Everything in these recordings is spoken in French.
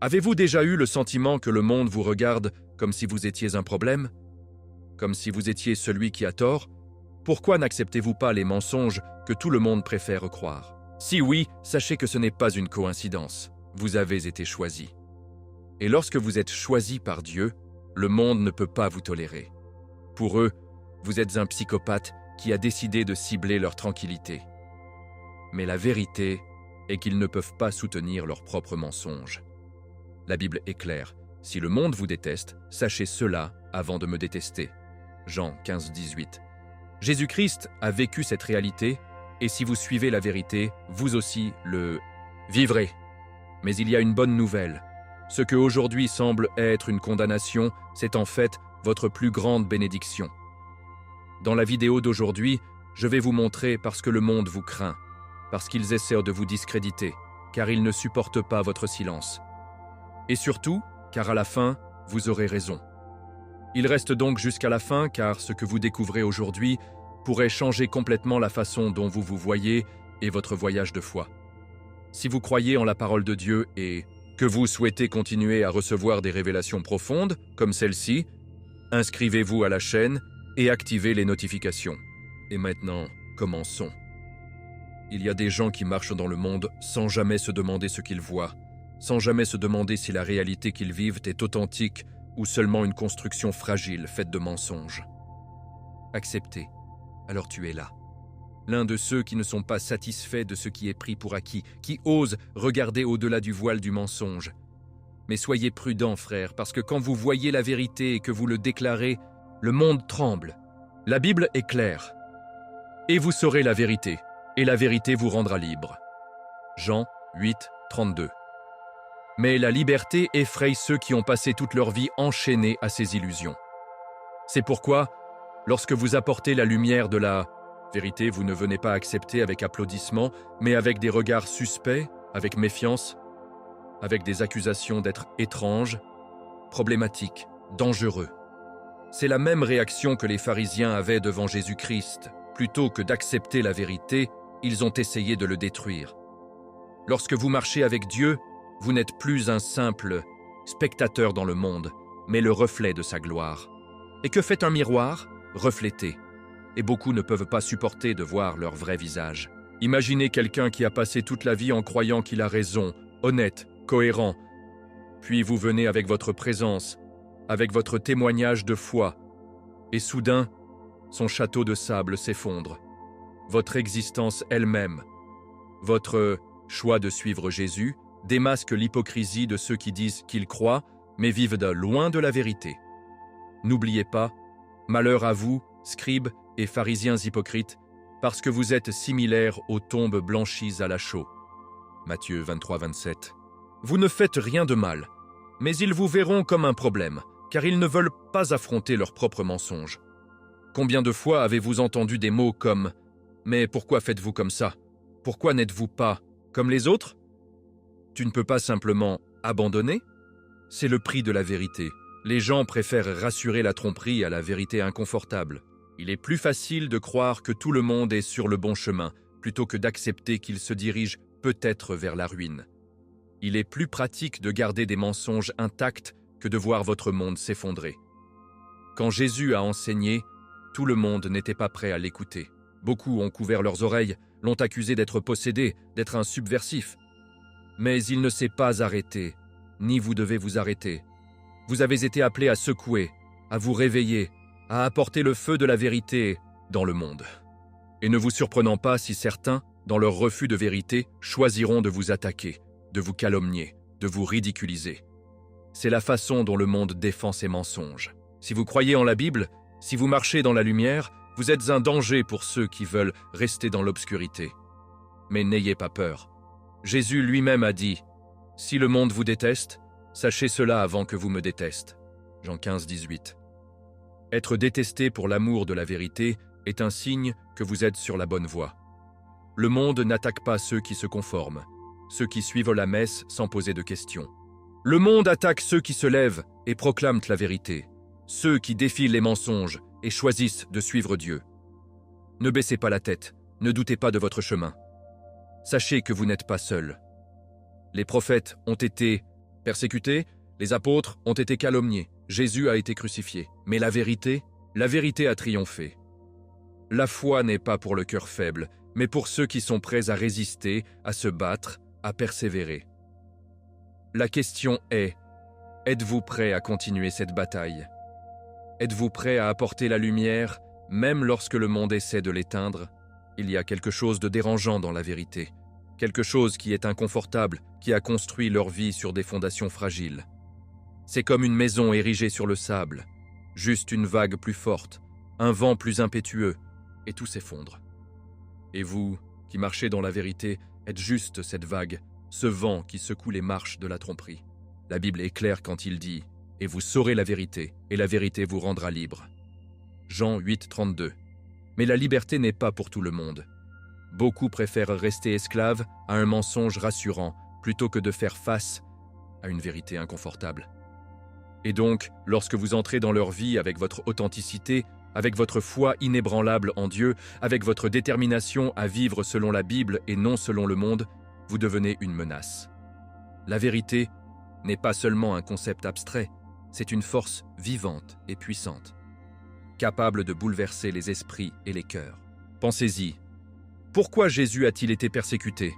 Avez-vous déjà eu le sentiment que le monde vous regarde comme si vous étiez un problème? Comme si vous étiez celui qui a tort? Pourquoi n'acceptez-vous pas les mensonges que tout le monde préfère croire? Si oui, sachez que ce n'est pas une coïncidence. Vous avez été choisi. Et lorsque vous êtes choisi par Dieu, le monde ne peut pas vous tolérer. Pour eux, vous êtes un psychopathe qui a décidé de cibler leur tranquillité. Mais la vérité est qu'ils ne peuvent pas soutenir leurs propres mensonges. La Bible est claire. Si le monde vous déteste, sachez cela avant de me détester. Jean 15, 18. Jésus-Christ a vécu cette réalité, et si vous suivez la vérité, vous aussi le vivrez. Mais il y a une bonne nouvelle. Ce que aujourd'hui semble être une condamnation, c'est en fait votre plus grande bénédiction. Dans la vidéo d'aujourd'hui, je vais vous montrer parce que le monde vous craint, parce qu'ils essaient de vous discréditer, car ils ne supportent pas votre silence. Et surtout, car à la fin, vous aurez raison. Il reste donc jusqu'à la fin, car ce que vous découvrez aujourd'hui pourrait changer complètement la façon dont vous vous voyez et votre voyage de foi. Si vous croyez en la parole de Dieu et que vous souhaitez continuer à recevoir des révélations profondes, comme celle-ci, inscrivez-vous à la chaîne et activez les notifications. Et maintenant, commençons. Il y a des gens qui marchent dans le monde sans jamais se demander ce qu'ils voient, sans jamais se demander si la réalité qu'ils vivent est authentique ou seulement une construction fragile faite de mensonges. Acceptez, alors tu es là. L'un de ceux qui ne sont pas satisfaits de ce qui est pris pour acquis, qui osent regarder au-delà du voile du mensonge. Mais soyez prudents, frères, parce que quand vous voyez la vérité et que vous le déclarez, le monde tremble. La Bible est claire. Et vous saurez la vérité, et la vérité vous rendra libre. Jean 8, 32. Mais la liberté effraie ceux qui ont passé toute leur vie enchaînés à ces illusions. C'est pourquoi, lorsque vous apportez la lumière de la vérité, vous ne venez pas accepter avec applaudissement, mais avec des regards suspects, avec méfiance, avec des accusations d'être étranges, problématiques, dangereux. C'est la même réaction que les pharisiens avaient devant Jésus-Christ. Plutôt que d'accepter la vérité, ils ont essayé de le détruire. Lorsque vous marchez avec Dieu, vous n'êtes plus un simple spectateur dans le monde, mais le reflet de sa gloire. Et que fait un miroir? Refléter. Et beaucoup ne peuvent pas supporter de voir leur vrai visage. Imaginez quelqu'un qui a passé toute la vie en croyant qu'il a raison, honnête, cohérent. Puis vous venez avec votre présence, avec votre témoignage de foi, et soudain, son château de sable s'effondre. Votre existence elle-même, votre choix de suivre Jésus, démasque l'hypocrisie de ceux qui disent qu'ils croient, mais vivent loin de la vérité. N'oubliez pas, malheur à vous, scribes et pharisiens hypocrites, parce que vous êtes similaires aux tombes blanchies à la chaux. Matthieu 23, 27. Vous ne faites rien de mal, mais ils vous verront comme un problème, car ils ne veulent pas affronter leurs propres mensonges. Combien de fois avez-vous entendu des mots comme « Mais pourquoi faites-vous comme ça? Pourquoi n'êtes-vous pas comme les autres ?» Tu ne peux pas simplement abandonner? C'est le prix de la vérité. Les gens préfèrent rassurer la tromperie à la vérité inconfortable. Il est plus facile de croire que tout le monde est sur le bon chemin, plutôt que d'accepter qu'il se dirige peut-être vers la ruine. Il est plus pratique de garder des mensonges intacts que de voir votre monde s'effondrer. Quand Jésus a enseigné, tout le monde n'était pas prêt à l'écouter. Beaucoup ont couvert leurs oreilles, l'ont accusé d'être possédé, d'être un subversif. Mais il ne s'est pas arrêté, ni vous devez vous arrêter. Vous avez été appelés à secouer, à vous réveiller, à apporter le feu de la vérité dans le monde. Et ne vous surprenant pas si certains, dans leur refus de vérité, choisiront de vous attaquer, de vous calomnier, de vous ridiculiser. C'est la façon dont le monde défend ses mensonges. Si vous croyez en la Bible, si vous marchez dans la lumière, vous êtes un danger pour ceux qui veulent rester dans l'obscurité. Mais n'ayez pas peur. Jésus lui-même a dit « Si le monde vous déteste, sachez cela avant que vous me déteste. » Jean 15, 18. Être détesté pour l'amour de la vérité est un signe que vous êtes sur la bonne voie. Le monde n'attaque pas ceux qui se conforment, ceux qui suivent la messe sans poser de questions. Le monde attaque ceux qui se lèvent et proclament la vérité, ceux qui défient les mensonges et choisissent de suivre Dieu. Ne baissez pas la tête, ne doutez pas de votre chemin. Sachez que vous n'êtes pas seul. Les prophètes ont été Persécutés, les apôtres ont été calomniés, Jésus a été crucifié. Mais la vérité a triomphé. La foi n'est pas pour le cœur faible, mais pour ceux qui sont prêts à résister, à se battre, à persévérer. La question est, êtes-vous prêt à continuer cette bataille? Êtes-vous prêt à apporter la lumière, même lorsque le monde essaie de l'éteindre? Il y a quelque chose de dérangeant dans la vérité, quelque chose qui est inconfortable, qui a construit leur vie sur des fondations fragiles. C'est comme une maison érigée sur le sable, juste une vague plus forte, un vent plus impétueux, et tout s'effondre. Et vous, qui marchez dans la vérité, êtes juste cette vague, ce vent qui secoue les marches de la tromperie. La Bible est claire quand il dit « Et vous saurez la vérité, et la vérité vous rendra libre ». Jean 8, 32. Mais la liberté n'est pas pour tout le monde. Beaucoup préfèrent rester esclaves à un mensonge rassurant plutôt que de faire face à une vérité inconfortable. Et donc, lorsque vous entrez dans leur vie avec votre authenticité, avec votre foi inébranlable en Dieu, avec votre détermination à vivre selon la Bible et non selon le monde, vous devenez une menace. La vérité n'est pas seulement un concept abstrait, c'est une force vivante et puissante, capable de bouleverser les esprits et les cœurs. Pensez-y. Pourquoi Jésus a-t-il été persécuté?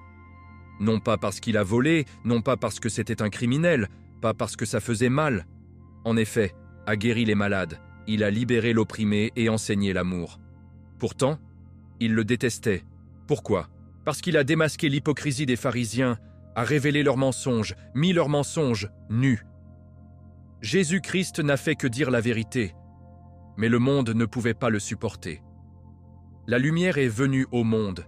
Non pas parce qu'il a volé, non pas parce que c'était un criminel, pas parce que ça faisait mal. En effet, a guéri les malades, il a libéré l'opprimé et enseigné l'amour. Pourtant, il le détestait. Pourquoi? Parce qu'il a démasqué l'hypocrisie des pharisiens, a révélé leurs mensonges, mis leurs mensonges nus. Jésus-Christ n'a fait que dire la vérité, mais le monde ne pouvait pas le supporter. La lumière est venue au monde,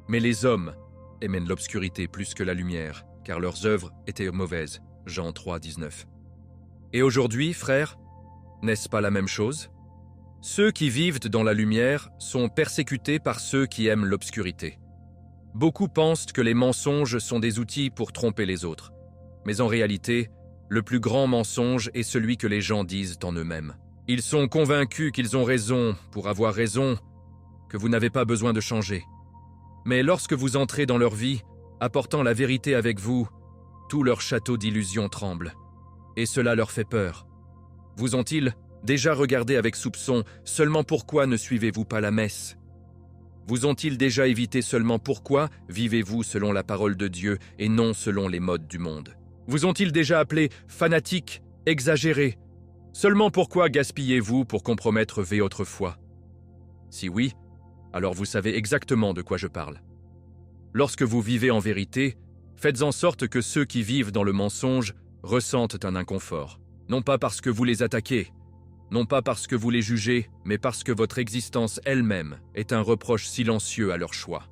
mais les hommes aimaient l'obscurité plus que la lumière, car leurs œuvres étaient mauvaises. Jean 3, 19. Et aujourd'hui, frères, n'est-ce pas la même chose? Ceux qui vivent dans la lumière sont persécutés par ceux qui aiment l'obscurité. Beaucoup pensent que les mensonges sont des outils pour tromper les autres. Mais en réalité, le plus grand mensonge est celui que les gens disent en eux-mêmes. Ils sont convaincus qu'ils ont raison pour avoir raison, que vous n'avez pas besoin de changer. Mais lorsque vous entrez dans leur vie, apportant la vérité avec vous, tout leur château d'illusions tremble. Et cela leur fait peur. Vous ont-ils déjà regardé avec soupçon seulement pourquoi ne suivez-vous pas la messe? Vous ont-ils déjà évité seulement pourquoi vivez-vous selon la parole de Dieu et non selon les modes du monde? Vous ont-ils déjà appelé fanatique, exagéré? Seulement pourquoi gaspillez-vous pour compromettre votre foi? Si oui, alors vous savez exactement de quoi je parle. Lorsque vous vivez en vérité, faites en sorte que ceux qui vivent dans le mensonge ressentent un inconfort. Non pas parce que vous les attaquez, non pas parce que vous les jugez, mais parce que votre existence elle-même est un reproche silencieux à leur choix.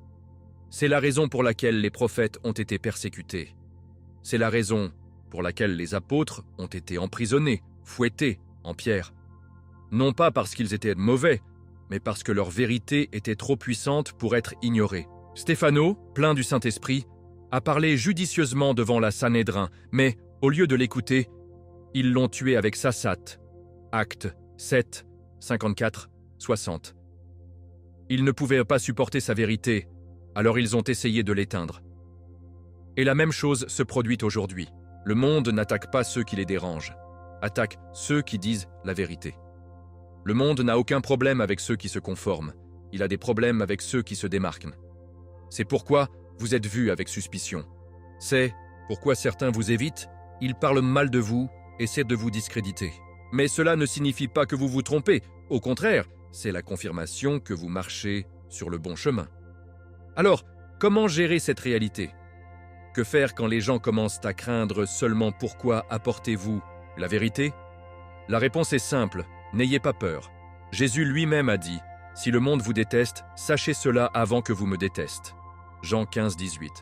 C'est la raison pour laquelle les prophètes ont été persécutés. C'est la raison pour laquelle les apôtres ont été emprisonnés, fouettés en pierre. Non pas parce qu'ils étaient mauvais, mais parce que leur vérité était trop puissante pour être ignorée. Stéphano, plein du Saint-Esprit, a parlé judicieusement devant la Sanhédrin, mais au lieu de l'écouter, ils l'ont tué avec Sassate. Actes 7, 54, 60. Ils ne pouvaient pas supporter sa vérité, alors ils ont essayé de l'éteindre. Et la même chose se produit aujourd'hui. Le monde n'attaque pas ceux qui les dérangent, attaque ceux qui disent la vérité. Le monde n'a aucun problème avec ceux qui se conforment, il a des problèmes avec ceux qui se démarquent. C'est pourquoi vous êtes vus avec suspicion. C'est pourquoi certains vous évitent, ils parlent mal de vous, essaient de vous discréditer. Mais cela ne signifie pas que vous vous trompez, au contraire, c'est la confirmation que vous marchez sur le bon chemin. Alors, comment gérer cette réalité? Que faire quand les gens commencent à craindre seulement pourquoi apportez-vous la vérité? La réponse est simple, n'ayez pas peur. Jésus lui-même a dit, « Si le monde vous déteste, sachez cela avant que vous me déteste. » Jean 15, 18.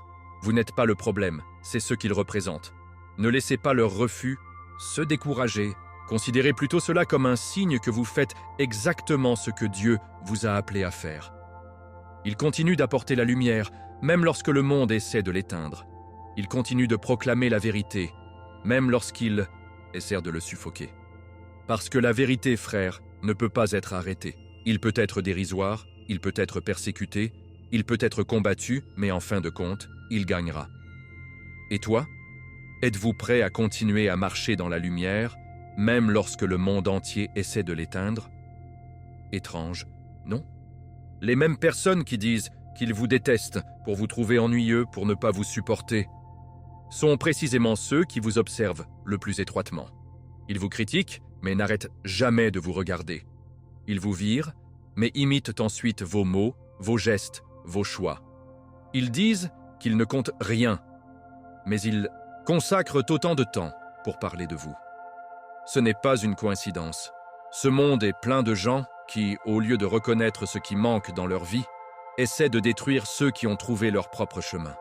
Vous n'êtes pas le problème, c'est ce qu'ils représentent. Ne laissez pas leur refus se décourager. Considérez plutôt cela comme un signe que vous faites exactement ce que Dieu vous a appelé à faire. Il continue d'apporter la lumière, même lorsque le monde essaie de l'éteindre. Il continue de proclamer la vérité, même lorsqu'il essaie de le suffoquer. Parce que la vérité, frère, ne peut pas être arrêtée. Il peut être dérisoire, il peut être persécuté, il peut être combattu, mais en fin de compte, il gagnera. Et toi? Êtes-vous prêt à continuer à marcher dans la lumière, même lorsque le monde entier essaie de l'éteindre? Étrange, non? Les mêmes personnes qui disent qu'ils vous détestent pour vous trouver ennuyeux, pour ne pas vous supporter, sont précisément ceux qui vous observent le plus étroitement. Ils vous critiquent, mais n'arrêtent jamais de vous regarder. Ils vous virent, mais imitent ensuite vos mots, vos gestes, vos choix. Ils disent qu'ils ne comptent rien, mais ils consacrent autant de temps pour parler de vous. Ce n'est pas une coïncidence. Ce monde est plein de gens qui, au lieu de reconnaître ce qui manque dans leur vie, essaient de détruire ceux qui ont trouvé leur propre chemin.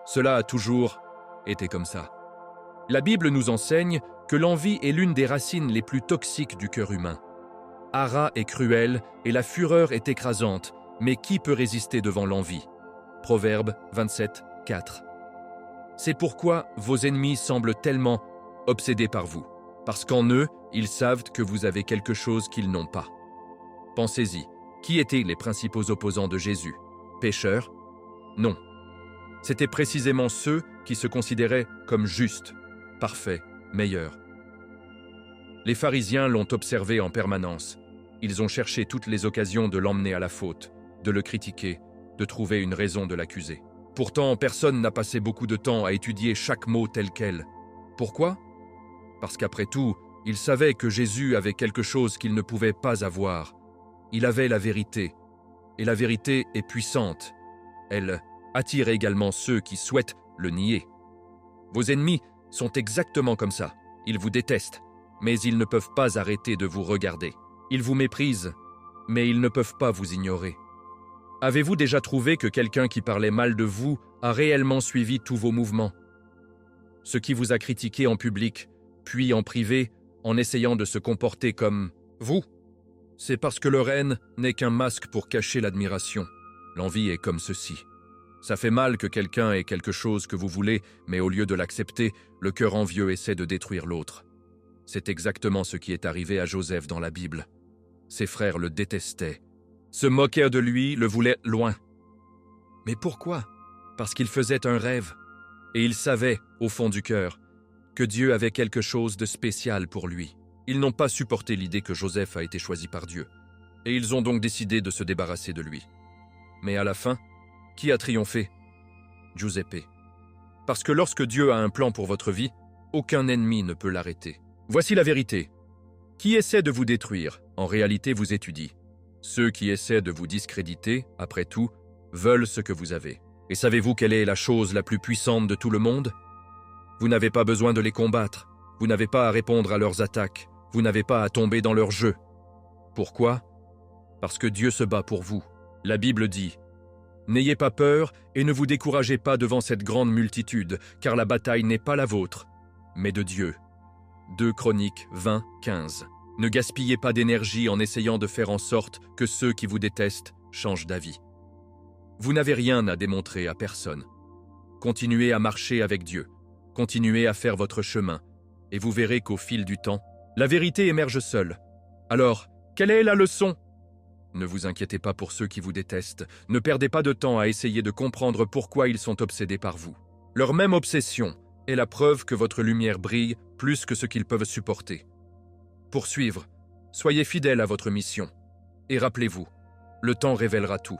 Cela a toujours été comme ça. La Bible nous enseigne que l'envie est l'une des racines les plus toxiques du cœur humain. Hara est cruel et la fureur est écrasante, mais qui peut résister devant l'envie? Proverbe 27, 4. C'est pourquoi vos ennemis semblent tellement obsédés par vous, parce qu'en eux, ils savent que vous avez quelque chose qu'ils n'ont pas. Pensez-y, qui étaient les principaux opposants de Jésus? Pécheurs? Non. C'étaient précisément ceux qui se considéraient comme justes, parfaits, meilleurs. Les pharisiens l'ont observé en permanence. Ils ont cherché toutes les occasions de l'emmener à la faute, de le critiquer, de trouver une raison de l'accuser. Pourtant, personne n'a passé beaucoup de temps à étudier chaque mot tel quel. Pourquoi? Parce qu'après tout, ils savaient que Jésus avait quelque chose qu'ils ne pouvaient pas avoir. Il avait la vérité, et la vérité est puissante. Elle attire également ceux qui souhaitent le nier. Vos ennemis sont exactement comme ça. Ils vous détestent, mais ils ne peuvent pas arrêter de vous regarder. Ils vous méprisent, mais ils ne peuvent pas vous ignorer. Avez-vous déjà trouvé que quelqu'un qui parlait mal de vous a réellement suivi tous vos mouvements? Ce qui vous a critiqué en public, puis en privé, en essayant de se comporter comme vous, c'est parce que leur haine n'est qu'un masque pour cacher l'admiration. L'envie est comme ceci. Ça fait mal que quelqu'un ait quelque chose que vous voulez, mais au lieu de l'accepter, le cœur envieux essaie de détruire l'autre. C'est exactement ce qui est arrivé à Joseph dans la Bible. Ses frères le détestaient, se moquèrent de lui, le voulaient loin. Mais pourquoi? Parce qu'il faisait un rêve, et il savait, au fond du cœur, que Dieu avait quelque chose de spécial pour lui. Ils n'ont pas supporté l'idée que Joseph a été choisi par Dieu, et ils ont donc décidé de se débarrasser de lui. Mais à la fin, qui a triomphé? Giuseppe. Parce que lorsque Dieu a un plan pour votre vie, aucun ennemi ne peut l'arrêter. Voici la vérité. Qui essaie de vous détruire, en réalité vous étudie. Ceux qui essaient de vous discréditer, après tout, veulent ce que vous avez. Et savez-vous quelle est la chose la plus puissante de tout le monde? Vous n'avez pas besoin de les combattre. Vous n'avez pas à répondre à leurs attaques. Vous n'avez pas à tomber dans leur jeu. Pourquoi? Parce que Dieu se bat pour vous. La Bible dit « N'ayez pas peur et ne vous découragez pas devant cette grande multitude, car la bataille n'est pas la vôtre, mais de Dieu. » 2 Chroniques 20, 15. Ne gaspillez pas d'énergie en essayant de faire en sorte que ceux qui vous détestent changent d'avis. Vous n'avez rien à démontrer à personne. Continuez à marcher avec Dieu. Continuez à faire votre chemin. Et vous verrez qu'au fil du temps, la vérité émerge seule. Alors, quelle est la leçon? Ne vous inquiétez pas pour ceux qui vous détestent. Ne perdez pas de temps à essayer de comprendre pourquoi ils sont obsédés par vous. Leur même obsession est la preuve que votre lumière brille plus que ce qu'ils peuvent supporter. Poursuivre, soyez fidèles à votre mission. Et rappelez-vous, le temps révélera tout.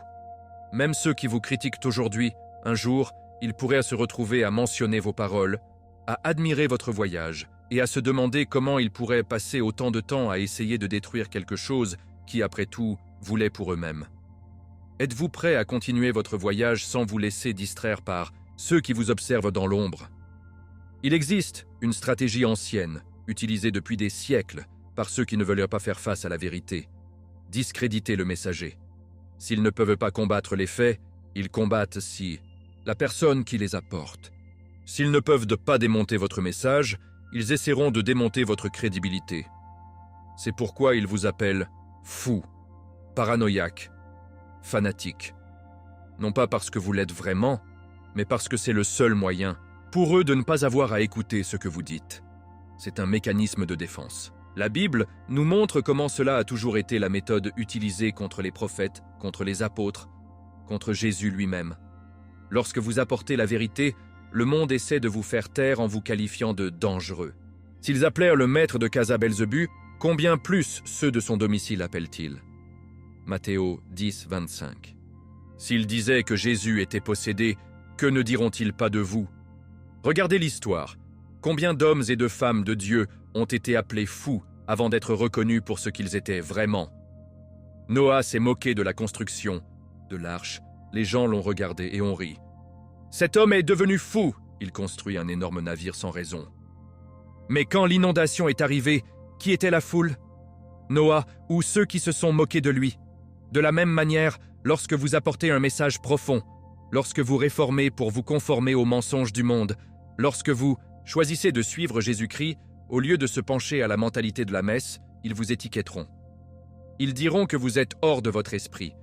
Même ceux qui vous critiquent aujourd'hui, un jour, ils pourraient se retrouver à mentionner vos paroles, à admirer votre voyage et à se demander comment ils pourraient passer autant de temps à essayer de détruire quelque chose qui, après tout, voulaient pour eux-mêmes. Êtes-vous prêt à continuer votre voyage sans vous laisser distraire par ceux qui vous observent dans l'ombre? Il existe une stratégie ancienne, utilisée depuis des siècles par ceux qui ne veulent pas faire face à la vérité. Discréditer le messager. S'ils ne peuvent pas combattre les faits, ils combattent la personne qui les apporte. S'ils ne peuvent pas démonter votre message, ils essaieront de démonter votre crédibilité. C'est pourquoi ils vous appellent fou, paranoïaque, fanatique. Non pas parce que vous l'êtes vraiment, mais parce que c'est le seul moyen pour eux de ne pas avoir à écouter ce que vous dites. C'est un mécanisme de défense. La Bible nous montre comment cela a toujours été la méthode utilisée contre les prophètes, contre les apôtres, contre Jésus lui-même. Lorsque vous apportez la vérité, le monde essaie de vous faire taire en vous qualifiant de dangereux. S'ils appelèrent le maître de casa Belzébuth, combien plus ceux de son domicile appellent-ils? Matthéo 10, 25. S'ils disaient que Jésus était possédé, que ne diront-ils pas de vous? Regardez l'histoire. Combien d'hommes et de femmes de Dieu ont été appelés fous avant d'être reconnus pour ce qu'ils étaient vraiment? Noah s'est moqué de la construction de l'arche. Les gens l'ont regardé et ont ri. Cet homme est devenu fou. Il construit un énorme navire sans raison. Mais quand l'inondation est arrivée, qui était la foule? Noah ou ceux qui se sont moqués de lui? De la même manière, lorsque vous apportez un message profond, lorsque vous réformez pour vous conformer aux mensonges du monde, lorsque vous choisissez de suivre Jésus-Christ, au lieu de se pencher à la mentalité de la messe, ils vous étiquetteront. Ils diront que vous êtes hors de votre esprit.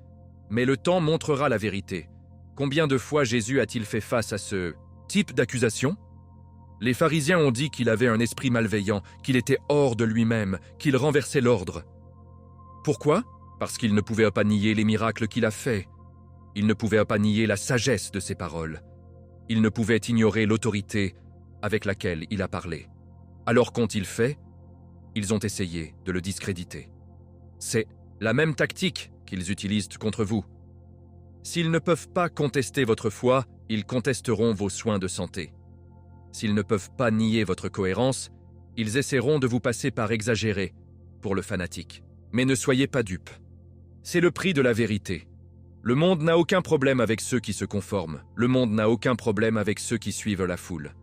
Mais le temps montrera la vérité. Combien de fois Jésus a-t-il fait face à ce type d'accusation? Les pharisiens ont dit qu'il avait un esprit malveillant, qu'il était hors de lui-même, qu'il renversait l'ordre. Pourquoi? Parce qu'il ne pouvait pas nier les miracles qu'il a faits. Il ne pouvait pas nier la sagesse de ses paroles. Il ne pouvait ignorer l'autorité avec laquelle il a parlé. Alors qu'ont-ils fait? Ils ont essayé de le discréditer. C'est la même tactique qu'ils utilisent contre vous. S'ils ne peuvent pas contester votre foi, ils contesteront vos soins de santé. S'ils ne peuvent pas nier votre cohérence, ils essaieront de vous passer par exagéré pour le fanatique. Mais ne soyez pas dupes. C'est le prix de la vérité. Le monde n'a aucun problème avec ceux qui se conforment. Le monde n'a aucun problème avec ceux qui suivent la foule.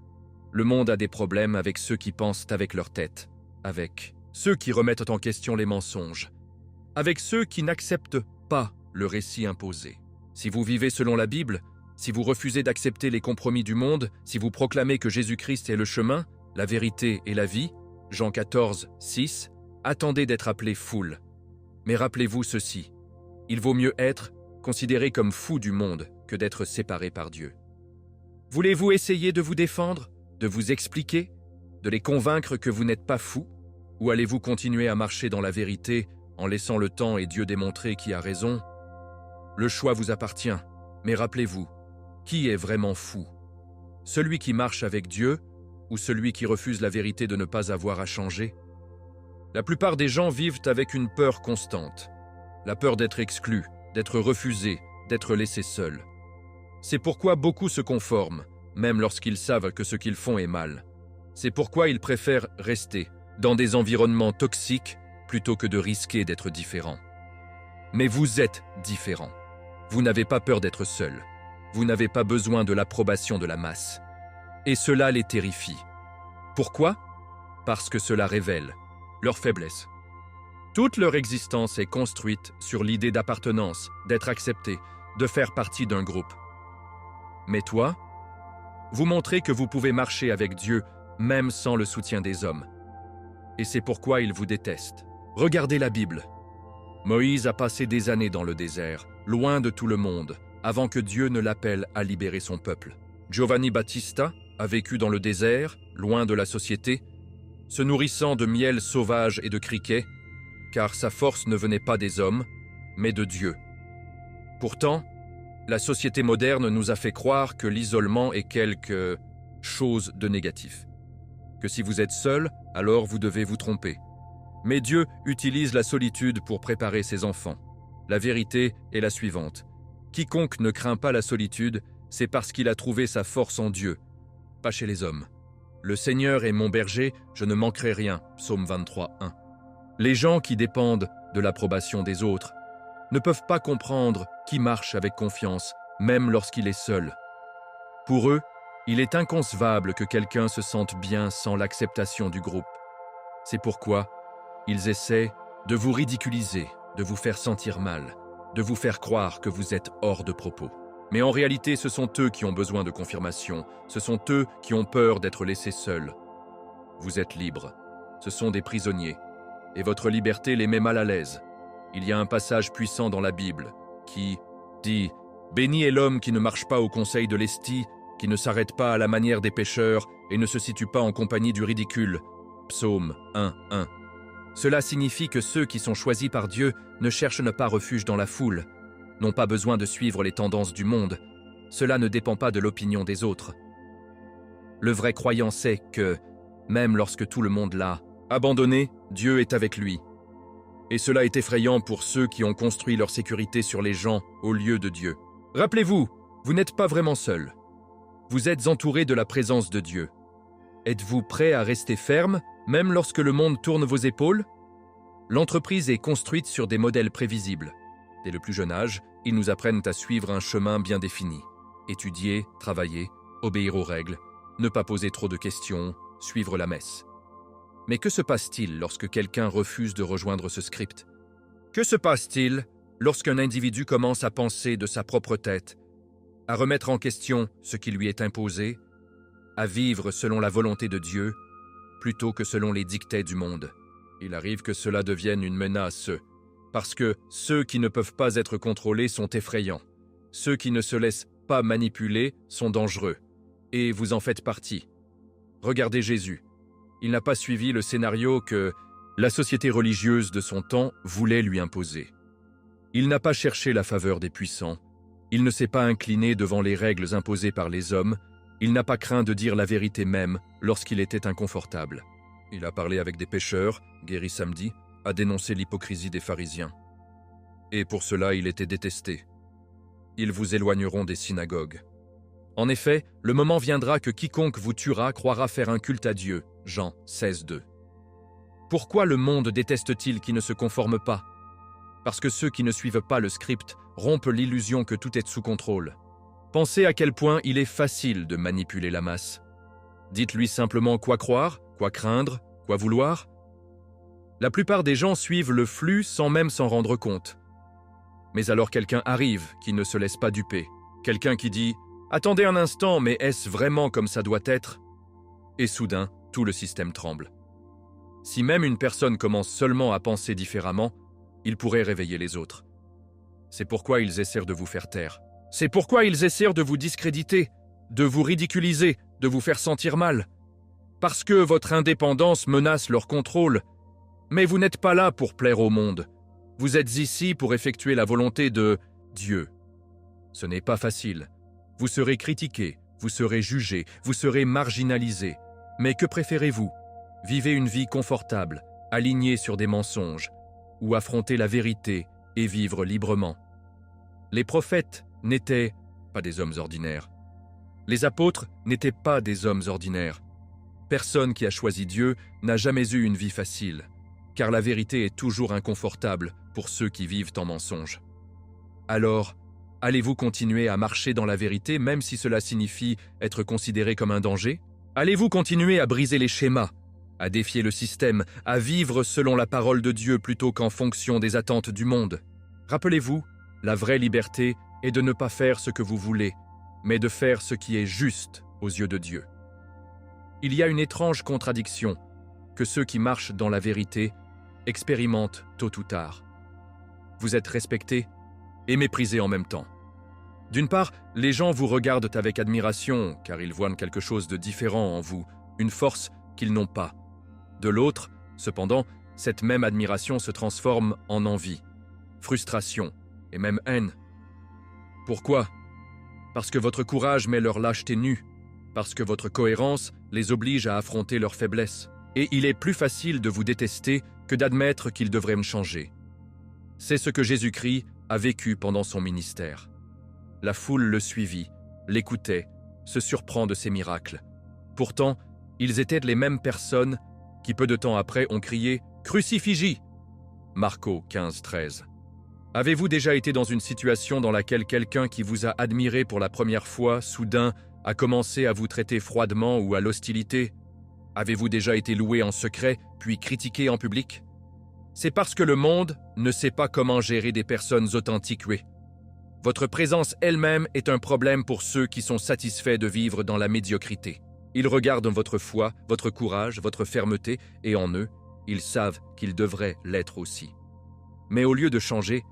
Le monde a des problèmes avec ceux qui pensent avec leur tête, avec ceux qui remettent en question les mensonges, avec ceux qui n'acceptent pas le récit imposé. Si vous vivez selon la Bible, si vous refusez d'accepter les compromis du monde, si vous proclamez que Jésus-Christ est le chemin, la vérité et la vie, Jean 14, 6, attendez d'être appelés foule. Mais rappelez-vous ceci, il vaut mieux être considéré comme fou du monde que d'être séparé par Dieu. Voulez-vous essayer de vous défendre, de vous expliquer, de les convaincre que vous n'êtes pas fou? Ou allez-vous continuer à marcher dans la vérité en laissant le temps et Dieu démontrer qui a raison? Le choix vous appartient, mais rappelez-vous, qui est vraiment fou? Celui qui marche avec Dieu ou celui qui refuse la vérité de ne pas avoir à changer? La plupart des gens vivent avec une peur constante. La peur d'être exclus, d'être refusés, d'être laissés seuls. C'est pourquoi beaucoup se conforment, même lorsqu'ils savent que ce qu'ils font est mal. C'est pourquoi ils préfèrent rester dans des environnements toxiques plutôt que de risquer d'être différents. Mais vous êtes différents. Vous n'avez pas peur d'être seul. Vous n'avez pas besoin de l'approbation de la masse. Et cela les terrifie. Pourquoi? Parce que cela révèle leur faiblesse. Toute leur existence est construite sur l'idée d'appartenance, d'être accepté, de faire partie d'un groupe. Mais toi, vous montrez que vous pouvez marcher avec Dieu même sans le soutien des hommes. Et c'est pourquoi ils vous détestent. Regardez la Bible. Moïse a passé des années dans le désert, loin de tout le monde, avant que Dieu ne l'appelle à libérer son peuple. Giovanni Battista a vécu dans le désert, loin de la société, se nourrissant de miel sauvage et de criquets, car sa force ne venait pas des hommes, mais de Dieu. Pourtant, la société moderne nous a fait croire que l'isolement est quelque chose de négatif. Que si vous êtes seul, alors vous devez vous tromper. Mais Dieu utilise la solitude pour préparer ses enfants. La vérité est la suivante. Quiconque ne craint pas la solitude, c'est parce qu'il a trouvé sa force en Dieu, pas chez les hommes. Le Seigneur est mon berger, je ne manquerai rien. Psaume 23, 1. Les gens qui dépendent de l'approbation des autres ne peuvent pas comprendre qui marche avec confiance, même lorsqu'il est seul. Pour eux, il est inconcevable que quelqu'un se sente bien sans l'acceptation du groupe. C'est pourquoi ils essaient de vous ridiculiser, de vous faire sentir mal, de vous faire croire que vous êtes hors de propos. Mais en réalité, ce sont eux qui ont besoin de confirmation, ce sont eux qui ont peur d'être laissés seuls. Vous êtes libres, ce sont des prisonniers, et votre liberté les met mal à l'aise. Il y a un passage puissant dans la Bible qui dit « Béni est l'homme qui ne marche pas au conseil de l'esti, qui ne s'arrête pas à la manière des pécheurs et ne se situe pas en compagnie du ridicule. » Psaume 1, 1. Cela signifie que ceux qui sont choisis par Dieu ne cherchent pas refuge dans la foule, n'ont pas besoin de suivre les tendances du monde. Cela ne dépend pas de l'opinion des autres. Le vrai croyant sait que, même lorsque tout le monde l'a abandonné, Dieu est avec lui. Et cela est effrayant pour ceux qui ont construit leur sécurité sur les gens au lieu de Dieu. Rappelez-vous, vous n'êtes pas vraiment seul. Vous êtes entouré de la présence de Dieu. Êtes-vous prêt à rester ferme, même lorsque le monde tourne vos épaules? L'entreprise est construite sur des modèles prévisibles. Dès le plus jeune âge, ils nous apprennent à suivre un chemin bien défini. Étudier, travailler, obéir aux règles, ne pas poser trop de questions, suivre la messe. Mais que se passe-t-il lorsque quelqu'un refuse de rejoindre ce script? Que se passe-t-il lorsqu'un individu commence à penser de sa propre tête, à remettre en question ce qui lui est imposé, à vivre selon la volonté de Dieu, plutôt que selon les dictats du monde? Il arrive que cela devienne une menace, parce que ceux qui ne peuvent pas être contrôlés sont effrayants. Ceux qui ne se laissent pas manipuler sont dangereux, et vous en faites partie. Regardez Jésus. Il n'a pas suivi le scénario que la société religieuse de son temps voulait lui imposer. Il n'a pas cherché la faveur des puissants. Il ne s'est pas incliné devant les règles imposées par les hommes. Il n'a pas craint de dire la vérité même lorsqu'il était inconfortable. Il a parlé avec des pécheurs, guéri samedi, a dénoncé l'hypocrisie des pharisiens. Et pour cela, il était détesté. Ils vous éloigneront des synagogues. En effet, le moment viendra que quiconque vous tuera croira faire un culte à Dieu. Jean 16:2. Pourquoi le monde déteste-t-il qui ne se conforme pas? Parce que ceux qui ne suivent pas le script rompent l'illusion que tout est sous contrôle. Pensez à quel point il est facile de manipuler la masse. Dites-lui simplement quoi croire, quoi craindre, quoi vouloir. La plupart des gens suivent le flux sans même s'en rendre compte. Mais alors quelqu'un arrive qui ne se laisse pas duper. Quelqu'un qui dit « Attendez un instant, mais est-ce vraiment comme ça doit être ?» Et soudain, tout le système tremble. Si même une personne commence seulement à penser différemment, il pourrait réveiller les autres. C'est pourquoi ils essaient de vous faire taire. C'est pourquoi ils essaient de vous discréditer, de vous ridiculiser, de vous faire sentir mal. Parce que votre indépendance menace leur contrôle. Mais vous n'êtes pas là pour plaire au monde. Vous êtes ici pour effectuer la volonté de Dieu. Ce n'est pas facile. Vous serez critiqué, vous serez jugé, vous serez marginalisé. Mais que préférez-vous? Vivez une vie confortable, alignée sur des mensonges, ou affronter la vérité et vivre librement. Les prophètes n'étaient pas des hommes ordinaires. Les apôtres n'étaient pas des hommes ordinaires. Personne qui a choisi Dieu n'a jamais eu une vie facile, car la vérité est toujours inconfortable pour ceux qui vivent en mensonge. Alors, allez-vous continuer à marcher dans la vérité même si cela signifie être considéré comme un danger? Allez-vous continuer à briser les schémas, à défier le système, à vivre selon la parole de Dieu plutôt qu'en fonction des attentes du monde? Rappelez-vous, la vraie liberté est de ne pas faire ce que vous voulez, mais de faire ce qui est juste aux yeux de Dieu. Il y a une étrange contradiction que ceux qui marchent dans la vérité expérimentent tôt ou tard. Vous êtes respecté et méprisé en même temps. D'une part, les gens vous regardent avec admiration car ils voient quelque chose de différent en vous, une force qu'ils n'ont pas. De l'autre, cependant, cette même admiration se transforme en envie, frustration et même haine. Pourquoi? Parce que votre courage met leur lâcheté nue, parce que votre cohérence les oblige à affronter leurs faiblesses. Et il est plus facile de vous détester que d'admettre qu'ils devraient me changer. C'est ce que Jésus-Christ a vécu pendant son ministère. La foule le suivit, l'écoutait, se surprend de ses miracles. Pourtant, ils étaient les mêmes personnes qui peu de temps après ont crié « Crucifige !» Marco 15:13. Avez-vous déjà été dans une situation dans laquelle quelqu'un qui vous a admiré pour la première fois, soudain, a commencé à vous traiter froidement ou à l'hostilité? Avez-vous déjà été loué en secret, puis critiqué en public? C'est parce que le monde ne sait pas comment gérer des personnes authentiques. Votre présence elle-même est un problème pour ceux qui sont satisfaits de vivre dans la médiocrité. Ils regardent votre foi, votre courage, votre fermeté, et en eux, ils savent qu'ils devraient l'être aussi. Mais au lieu de changer,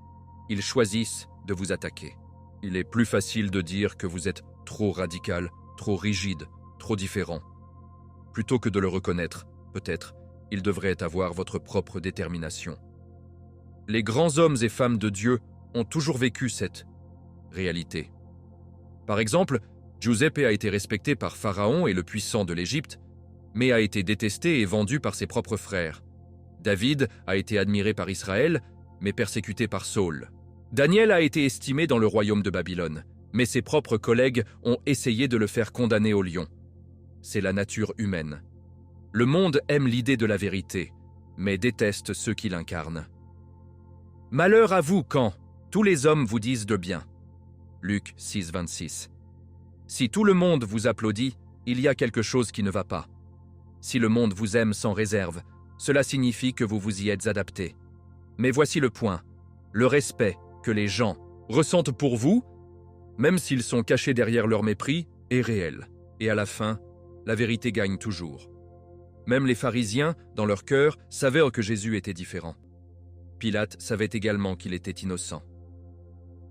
ils choisissent de vous attaquer. Il est plus facile de dire que vous êtes trop radical, trop rigide, trop différent. Plutôt que de le reconnaître, peut-être, il devrait avoir votre propre détermination. Les grands hommes et femmes de Dieu ont toujours vécu cette réalité. Par exemple, Giuseppe a été respecté par Pharaon et le puissant de l'Égypte, mais a été détesté et vendu par ses propres frères. David a été admiré par Israël, mais persécuté par Saül. Daniel a été estimé dans le royaume de Babylone, mais ses propres collègues ont essayé de le faire condamner au lion. C'est la nature humaine. Le monde aime l'idée de la vérité, mais déteste ceux qui l'incarnent. Malheur à vous quand tous les hommes vous disent de bien. Luc 6, 26. Si tout le monde vous applaudit, il y a quelque chose qui ne va pas. Si le monde vous aime sans réserve, cela signifie que vous vous y êtes adapté. Mais voici le point. Le respect que les gens ressentent pour vous, même s'ils sont cachés derrière leur mépris, est réel. Et à la fin, la vérité gagne toujours. Même les pharisiens, dans leur cœur, savaient que Jésus était différent. Pilate savait également qu'il était innocent.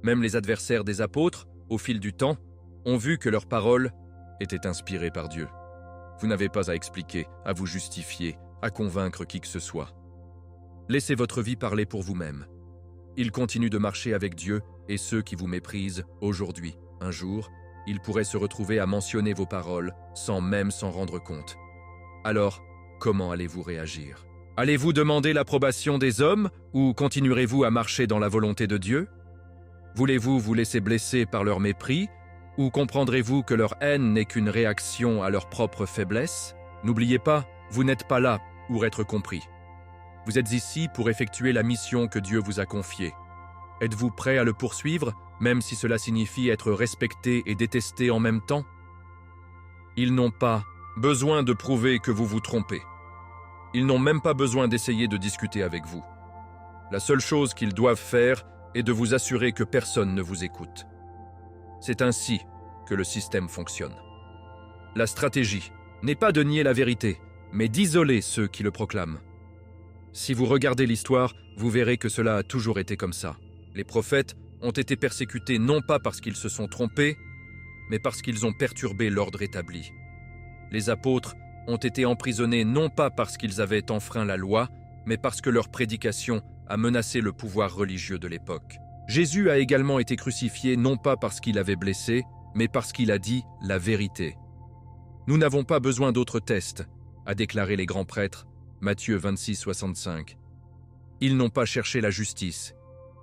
Même les adversaires des apôtres, au fil du temps, ont vu que leurs paroles étaient inspirées par Dieu. Vous n'avez pas à expliquer, à vous justifier, à convaincre qui que ce soit. Laissez votre vie parler pour vous-même. Il continue de marcher avec Dieu et ceux qui vous méprisent aujourd'hui. Un jour, ils pourraient se retrouver à mentionner vos paroles sans même s'en rendre compte. Alors, comment allez-vous réagir? Allez-vous demander l'approbation des hommes ou continuerez-vous à marcher dans la volonté de Dieu? Voulez-vous vous laisser blesser par leur mépris ou comprendrez-vous que leur haine n'est qu'une réaction à leur propre faiblesse? N'oubliez pas, vous n'êtes pas là pour être compris. Vous êtes ici pour effectuer la mission que Dieu vous a confiée. Êtes-vous prêt à le poursuivre, même si cela signifie être respecté et détesté en même temps? Ils n'ont pas besoin de prouver que vous vous trompez. Ils n'ont même pas besoin d'essayer de discuter avec vous. La seule chose qu'ils doivent faire est de vous assurer que personne ne vous écoute. C'est ainsi que le système fonctionne. La stratégie n'est pas de nier la vérité, mais d'isoler ceux qui le proclament. Si vous regardez l'histoire, vous verrez que cela a toujours été comme ça. Les prophètes ont été persécutés non pas parce qu'ils se sont trompés, mais parce qu'ils ont perturbé l'ordre établi. Les apôtres ont été emprisonnés non pas parce qu'ils avaient enfreint la loi, mais parce que leur prédication a menacé le pouvoir religieux de l'époque. Jésus a également été crucifié non pas parce qu'il avait blessé, mais parce qu'il a dit la vérité. Nous n'avons pas besoin d'autres tests, a déclaré les grands prêtres, Matthieu 26, 65. Ils n'ont pas cherché la justice.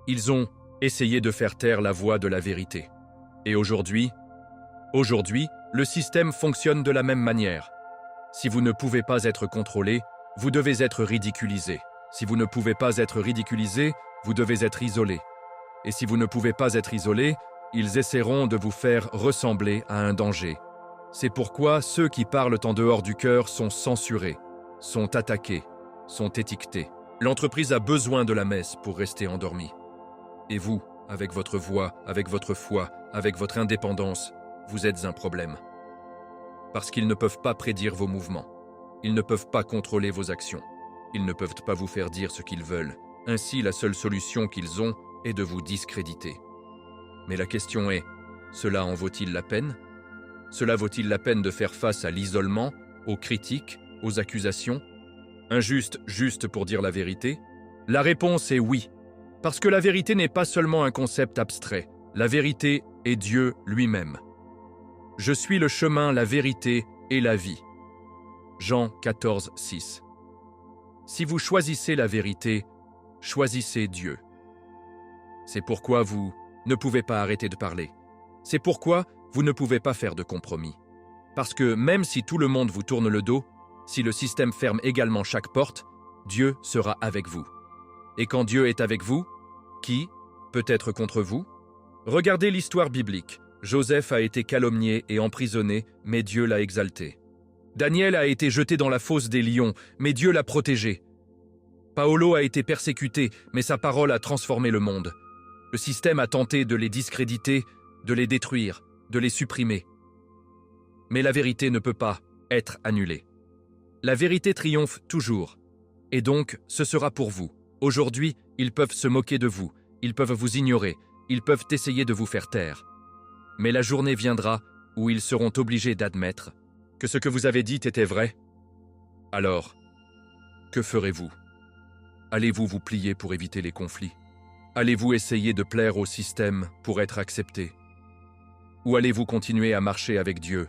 Ils ont essayé de faire taire la voix de la vérité. Et aujourd'hui, le système fonctionne de la même manière. Si vous ne pouvez pas être contrôlé, vous devez être ridiculisé. Si vous ne pouvez pas être ridiculisé, vous devez être isolé. Et si vous ne pouvez pas être isolé, ils essaieront de vous faire ressembler à un danger. C'est pourquoi ceux qui parlent en dehors du cœur sont censurés, sont attaqués, sont étiquetés. L'entreprise a besoin de la messe pour rester endormie. Et vous, avec votre voix, avec votre foi, avec votre indépendance, vous êtes un problème. Parce qu'ils ne peuvent pas prédire vos mouvements. Ils ne peuvent pas contrôler vos actions. Ils ne peuvent pas vous faire dire ce qu'ils veulent. Ainsi, la seule solution qu'ils ont est de vous discréditer. Mais la question est, cela en vaut-il la peine? Cela vaut-il la peine de faire face à l'isolement, aux critiques, aux accusations? Injuste, juste pour dire la vérité? La réponse est oui. Parce que la vérité n'est pas seulement un concept abstrait. La vérité est Dieu lui-même. Je suis le chemin, la vérité et la vie. Jean 14, 6. Si vous choisissez la vérité, choisissez Dieu. C'est pourquoi vous ne pouvez pas arrêter de parler. C'est pourquoi vous ne pouvez pas faire de compromis. Parce que même si tout le monde vous tourne le dos, si le système ferme également chaque porte, Dieu sera avec vous. Et quand Dieu est avec vous, qui peut être contre vous? Regardez l'histoire biblique. Joseph a été calomnié et emprisonné, mais Dieu l'a exalté. Daniel a été jeté dans la fosse des lions, mais Dieu l'a protégé. Paolo a été persécuté, mais sa parole a transformé le monde. Le système a tenté de les discréditer, de les détruire, de les supprimer. Mais la vérité ne peut pas être annulée. La vérité triomphe toujours. Et donc, ce sera pour vous. Aujourd'hui, ils peuvent se moquer de vous, ils peuvent vous ignorer, ils peuvent essayer de vous faire taire. Mais la journée viendra où ils seront obligés d'admettre que ce que vous avez dit était vrai. Alors, que ferez-vous? Allez-vous vous plier pour éviter les conflits? Allez-vous essayer de plaire au système pour être accepté? Ou allez-vous continuer à marcher avec Dieu,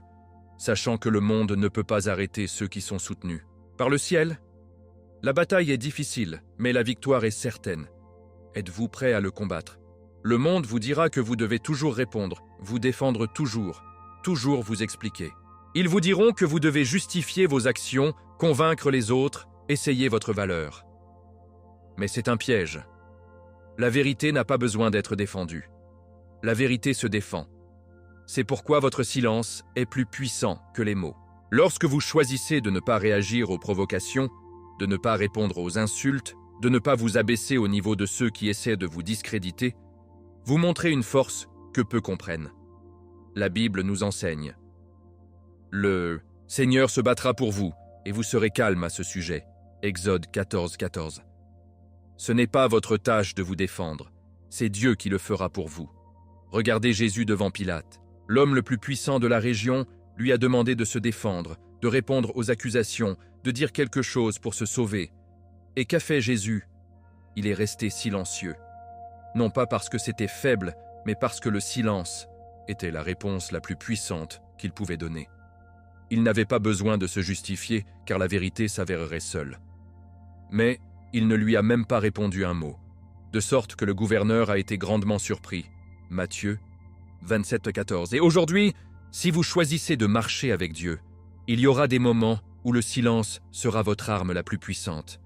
sachant que le monde ne peut pas arrêter ceux qui sont soutenus par le ciel? La bataille est difficile, mais la victoire est certaine. Êtes-vous prêt à le combattre? Le monde vous dira que vous devez toujours répondre, vous défendre toujours vous expliquer. Ils vous diront que vous devez justifier vos actions, convaincre les autres, essayer votre valeur. Mais c'est un piège. La vérité n'a pas besoin d'être défendue. La vérité se défend. C'est pourquoi votre silence est plus puissant que les mots. Lorsque vous choisissez de ne pas réagir aux provocations, de ne pas répondre aux insultes, de ne pas vous abaisser au niveau de ceux qui essaient de vous discréditer, vous montrez une force que peu comprennent. La Bible nous enseigne. Le Seigneur se battra pour vous, et vous serez calme à ce sujet. Exode 14, 14. Ce n'est pas votre tâche de vous défendre, c'est Dieu qui le fera pour vous. Regardez Jésus devant Pilate. L'homme le plus puissant de la région lui a demandé de se défendre, de répondre aux accusations, de dire quelque chose pour se sauver. Et qu'a fait Jésus? Il est resté silencieux. Non pas parce que c'était faible, mais parce que le silence était la réponse la plus puissante qu'il pouvait donner. Il n'avait pas besoin de se justifier, car la vérité s'avérerait seule. Mais il ne lui a même pas répondu un mot, de sorte que le gouverneur a été grandement surpris. Matthieu 27, 14. Et aujourd'hui, si vous choisissez de marcher avec Dieu, il y aura des moments où le silence sera votre arme la plus puissante.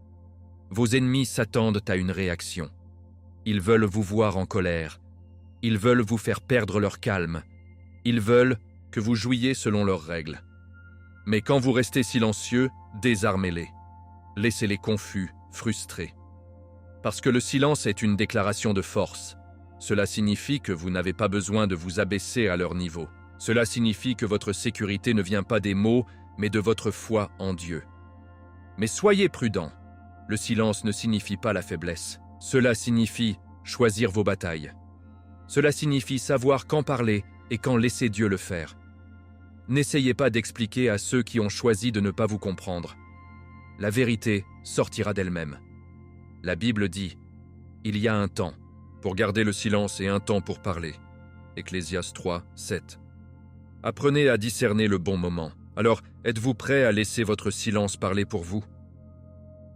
Vos ennemis s'attendent à une réaction. Ils veulent vous voir en colère. Ils veulent vous faire perdre leur calme. Ils veulent que vous jouiez selon leurs règles. Mais quand vous restez silencieux, désarmez-les. Laissez-les confus, frustrés. Parce que le silence est une déclaration de force. Cela signifie que vous n'avez pas besoin de vous abaisser à leur niveau. Cela signifie que votre sécurité ne vient pas des mots, mais de votre foi en Dieu. Mais soyez prudents. Le silence ne signifie pas la faiblesse. Cela signifie choisir vos batailles. Cela signifie savoir quand parler et quand laisser Dieu le faire. N'essayez pas d'expliquer à ceux qui ont choisi de ne pas vous comprendre. La vérité sortira d'elle-même. La Bible dit « Il y a un temps pour garder le silence et un temps pour parler. » Ecclésiaste 3, 7. Apprenez à discerner le bon moment. Alors, êtes-vous prêt à laisser votre silence parler pour vous?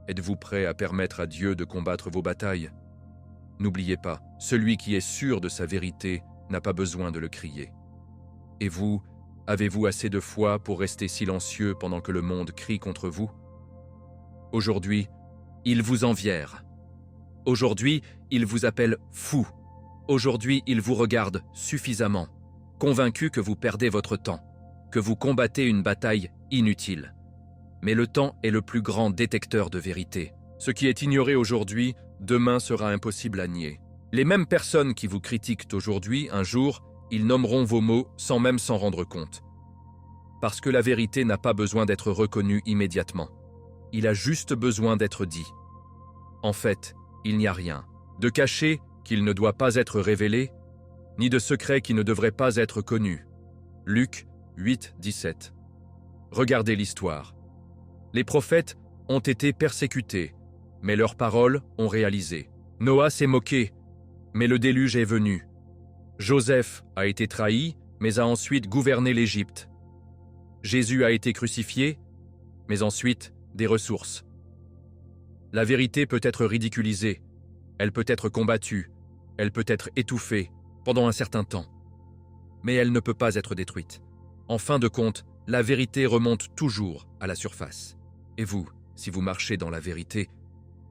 Êtes-vous prêt à permettre à Dieu de combattre vos batailles? N'oubliez pas, celui qui est sûr de sa vérité n'a pas besoin de le crier. Et vous, avez-vous assez de foi pour rester silencieux pendant que le monde crie contre vous? Aujourd'hui, ils vous envièrent. Aujourd'hui, ils vous appellent fou. Aujourd'hui, ils vous regardent suffisamment, convaincus que vous perdez votre temps, que vous combattez une bataille inutile. Mais le temps est le plus grand détecteur de vérité. Ce qui est ignoré aujourd'hui, demain sera impossible à nier. Les mêmes personnes qui vous critiquent aujourd'hui, un jour, ils nommeront vos mots sans même s'en rendre compte. Parce que la vérité n'a pas besoin d'être reconnue immédiatement. Il a juste besoin d'être dit. En fait, il n'y a rien de caché qu'il ne doit pas être révélé, ni de secret qui ne devrait pas être connu. Luc 8, 17. Regardez l'histoire. Les prophètes ont été persécutés, mais leurs paroles ont réalisé. Noah s'est moqué, mais le déluge est venu. Joseph a été trahi, mais a ensuite gouverné l'Égypte. Jésus a été crucifié, mais ensuite des ressources. La vérité peut être ridiculisée, elle peut être combattue, elle peut être étouffée pendant un certain temps. Mais elle ne peut pas être détruite. En fin de compte, la vérité remonte toujours à la surface. Et vous, si vous marchez dans la vérité,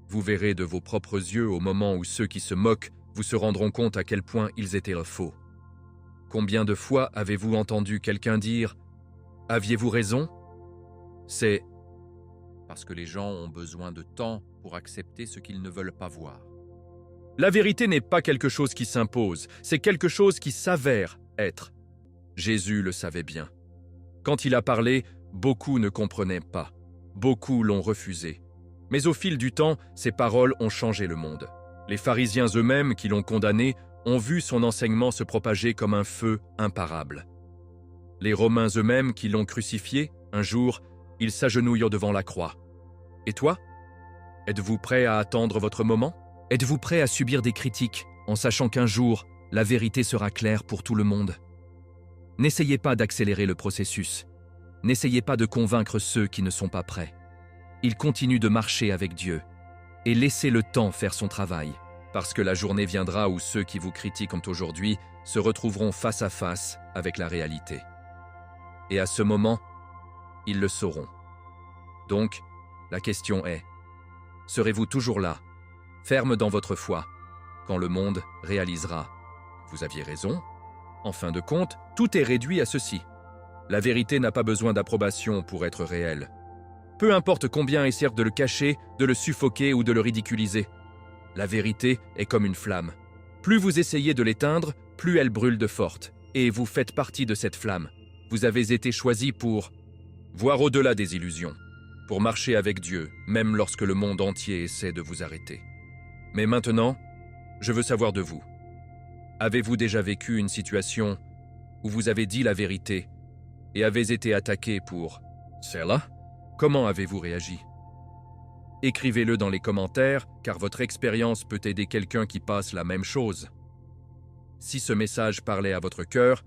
vous verrez de vos propres yeux au moment où ceux qui se moquent vous se rendront compte à quel point ils étaient faux. Combien de fois avez-vous entendu quelqu'un dire « Aviez-vous raison ?» C'est parce que les gens ont besoin de temps pour accepter ce qu'ils ne veulent pas voir. La vérité n'est pas quelque chose qui s'impose, c'est quelque chose qui s'avère être. Jésus le savait bien. Quand il a parlé, beaucoup ne comprenaient pas. Beaucoup l'ont refusé. Mais au fil du temps, ses paroles ont changé le monde. Les pharisiens eux-mêmes qui l'ont condamné ont vu son enseignement se propager comme un feu imparable. Les Romains eux-mêmes qui l'ont crucifié, un jour, ils s'agenouillent devant la croix. Et toi? Êtes-vous prêt à attendre votre moment? Êtes-vous prêt à subir des critiques en sachant qu'un jour, la vérité sera claire pour tout le monde? N'essayez pas d'accélérer le processus. N'essayez pas de convaincre ceux qui ne sont pas prêts. Ils continuent de marcher avec Dieu. Et laissez le temps faire son travail, parce que la journée viendra où ceux qui vous critiquent aujourd'hui se retrouveront face à face avec la réalité. Et à ce moment, ils le sauront. Donc, la question est, serez-vous toujours là, ferme dans votre foi, quand le monde réalisera que vous aviez raison? En fin de compte, tout est réduit à ceci. La vérité n'a pas besoin d'approbation pour être réelle. Peu importe combien essaient de le cacher, de le suffoquer ou de le ridiculiser. La vérité est comme une flamme. Plus vous essayez de l'éteindre, plus elle brûle de forte. Et vous faites partie de cette flamme. Vous avez été choisi pour voir au-delà des illusions, pour marcher avec Dieu, même lorsque le monde entier essaie de vous arrêter. Mais maintenant, je veux savoir de vous. Avez-vous déjà vécu une situation où vous avez dit la vérité et avez été attaqué pour cela? Comment avez-vous réagi? Écrivez-le dans les commentaires, car votre expérience peut aider quelqu'un qui passe la même chose. Si ce message parlait à votre cœur,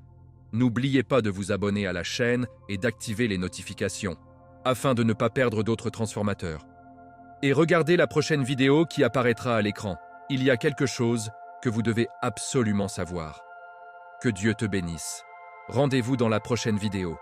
n'oubliez pas de vous abonner à la chaîne et d'activer les notifications, afin de ne pas perdre d'autres transformateurs. Et regardez la prochaine vidéo qui apparaîtra à l'écran. Il y a quelque chose que vous devez absolument savoir. Que Dieu te bénisse. Rendez-vous dans la prochaine vidéo.